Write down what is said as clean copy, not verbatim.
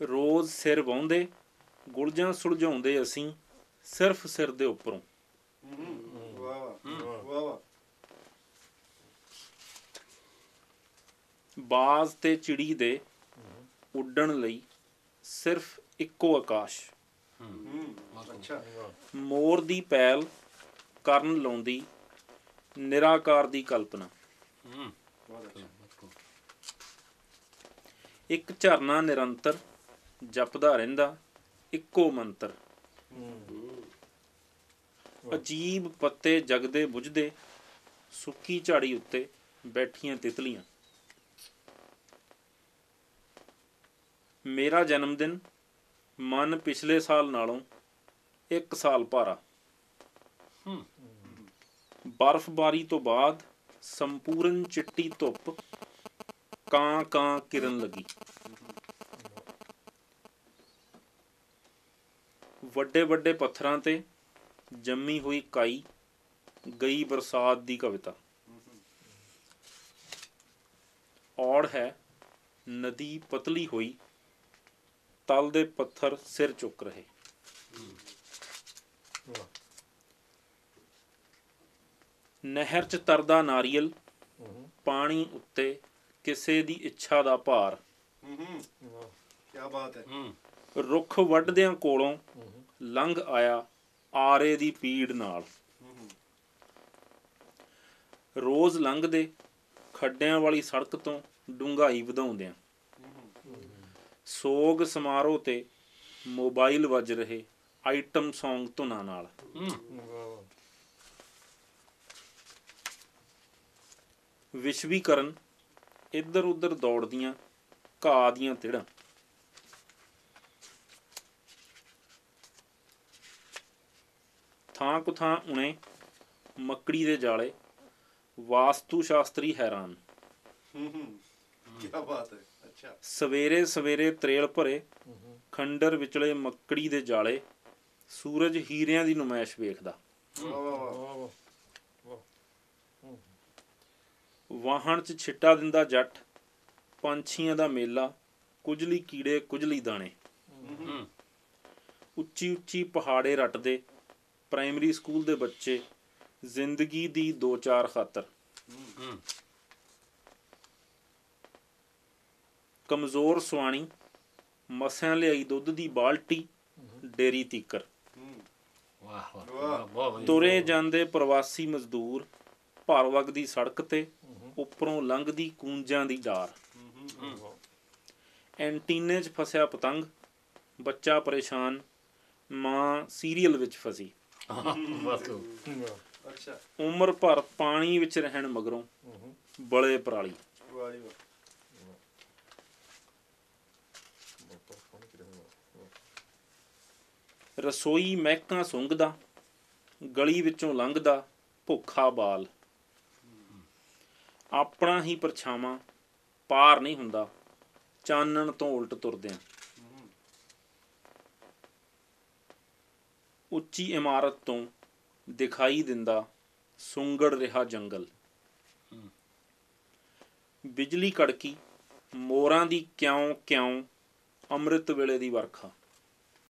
ਰੋਜ਼ ਸਿਰ ਵਾਹੁੰਦੇ ਗੁਲਜਾਂ ਸੁਲਝਾਉਂਦੇ ਅਸੀਂ ਸਿਰਫ ਸਿਰ ਦੇ ਉੱਪਰੋਂ। ਬਾਜ਼ ਤੇ ਚਿੜੀ ਦੇ ਉੱਡਣ ਲਈ ਸਿਰਫ ਇੱਕੋ ਆਕਾਸ਼। ਮੋਰ ਦੀ ਪੈਲ ਕਰਨ ਲਾਉਂਦੀ ਨਿਰਾਕਾਰ ਦੀ ਕਲਪਨਾ। ਇੱਕ ਝਰਨਾ ਨਿਰੰਤਰ ਜਪਦਾ ਰਹਿੰਦਾ ਇੱਕੋ ਮੰਤਰ। ਅਜੀਬ ਪੱਤੇ ਜਗਦੇ ਬੁਝਦੇ ਸੁੱਕੀ ਝਾੜੀ ਉੱਤੇ ਬੈਠੀਆਂ ਤਿਤਲੀਆਂ। ਮੇਰਾ ਜਨਮ ਦਿਨ ਮਨ ਪਿਛਲੇ ਸਾਲ ਨਾਲੋਂ 1 ਸਾਲ ਭਾਰਾ। ਬਰਫ਼ਬਾਰੀ ਤੋਂ ਬਾਅਦ ਸੰਪੂਰਨ ਚਿੱਟੀ ਧੁੱਪ ਕਾਂ ਕਾਂ ਕਿਰਨ ਲੱਗੀ। ਵੱਡੇ ਵੱਡੇ ਪੱਥਰਾਂ ਤੇ ਜੰਮੀ ਹੋਈ ਕਾਈ ਗਈ ਬਰਸਾਤ ਦੀ ਕਵਿਤਾ। ਔੜ ਹੈ ਨਦੀ ਪਤਲੀ ਹੋਈ ਤਲ ਦੇ ਪੱਥਰ ਸਿਰ ਚੁੱਕ ਰਹੇ। ਨਹਿਰ 'ਚ ਤਰਦਾ ਨਾਰੀਅਲ ਪਾਣੀ ਉੱਤੇ ਕਿਸੇ ਦੀ ਇੱਛਾ ਦਾ ਭਾਰ। ਕਿਆ ਬਾਤ ਹੈ। ਰੁੱਖ ਵੱਢਦਿਆਂ ਕੋਲੋਂ ਲੰਘ ਆਇਆ ਆਰੇ ਦੀ ਪੀੜ ਨਾਲ। ਰੋਜ਼ ਲੰਘਦੇ ਖੱਡਿਆਂ ਵਾਲੀ ਸੜਕ ਤੋਂ ਡੂੰਘਾਈ ਵਧਾਉਂਦਿਆਂ। ਸੋਗ ਸਮਾਰੋਹ ਤੇ ਮੋਬਾਈਲ ਵੱਜ ਰਹੇ ਆਈਟਮ ਸੌਂਗ ਧੁਨਾਂ ਨਾਲ। ਵਿਸ਼ਵੀਕਰਨ ਇੱਧਰ ਉੱਧਰ ਦੌੜਦੀਆਂ ਘਾਹ ਦੀਆਂ ਤਿੜਾਂ। ਥਾਂ ਕੁ ਥਾਂ ਉਣੇ ਮੱਕੜੀ ਦੇ ਜਾਲੇ। ਵਾਸਤੂ ਸ਼ਾਸਤਰੀ ਹੈਰਾਨ। ਕਿਆ ਬਾਤ ਹੈ। ਅੱਛਾ। ਸਵੇਰੇ ਸਵੇਰੇ ਤਰੇਲ ਭਰੇ ਖੰਡਰ ਵਿਚਲੇ ਮੱਕੜੀ ਦੇ ਜਾਲੇ। ਸੂਰਜ ਹੀਰਿਆਂ ਦੀ ਨੁਮਾਇਸ਼ ਵੇਖਦਾ। ਵਾਹਣ 'ਚ ਛਿੱਟਾ ਦਿੰਦਾ ਜੱਟ ਪੰਛੀਆਂ ਦਾ ਮੇਲਾ। ਕੁਜਲੀ ਕੀੜੇ ਕੁਜਲੀ ਦਾਣੇ। ਉੱਚੀ ਉੱਚੀ ਪਹਾੜੇ ਰੱਟਦੇ ਪ੍ਰਾਇਮਰੀ ਸਕੂਲ ਦੇ ਬੱਚੇ ਜ਼ਿੰਦਗੀ ਦੀ 2-4 ਖਾਤਰ। ਕਮਜ਼ੋਰ ਸੁਆਣੀ ਮਸਿਆਂ ਲਿਆਈ ਦੁੱਧ ਦੀ ਬਾਲਟੀ ਡੇਰੀ ਤੀਕਰ। ਤੁਰੇ ਜਾਂਦੇ ਪ੍ਰਵਾਸੀ ਮਜ਼ਦੂਰ ਭਰ ਵਗਦੀ ਸੜਕ ਤੇ ਉੱਪਰੋਂ ਲੰਘਦੀ ਕੂੰਜਾਂ ਦੀ ਡਾਰ। ਐਂਟੀਨੇ 'ਚ ਫਸਿਆ ਪਤੰਗ ਬੱਚਾ ਪਰੇਸ਼ਾਨ ਮਾਂ ਸੀਰੀਅਲ ਵਿੱਚ ਫਸੀ। ਉਮਰ ਭਰ ਪਾਣੀ ਵਿੱਚ ਰਹਿਣ ਮਗਰੋਂ ਬਲੇ ਪਰਾਲੀ। ਰਸੋਈ ਮਹਿਕਾਂ ਸੁੰਘਦਾ ਗਲੀ ਵਿੱਚੋਂ ਲੰਘਦਾ ਭੁੱਖਾ ਬਾਲ। ਆਪਣਾ ਹੀ ਪਰਛਾਵਾਂ ਪਾਰ ਨਹੀਂ ਹੁੰਦਾ ਚਾਨਣ ਤੋਂ ਉਲਟ ਤੁਰਦਿਆਂ। ਉੱਚੀ ਇਮਾਰਤ ਤੋਂ ਦਿਖਾਈ ਦਿੰਦਾ ਸੁੰਗੜ ਰਿਹਾ ਜੰਗਲ। ਬਿਜਲੀ ਕੜਕੀ ਮੋਰਾਂ ਦੀ ਕਿਉਂ ਕਿਉਂ ਅੰਮ੍ਰਿਤ ਵੇਲੇ ਦੀ ਵਰਖਾ।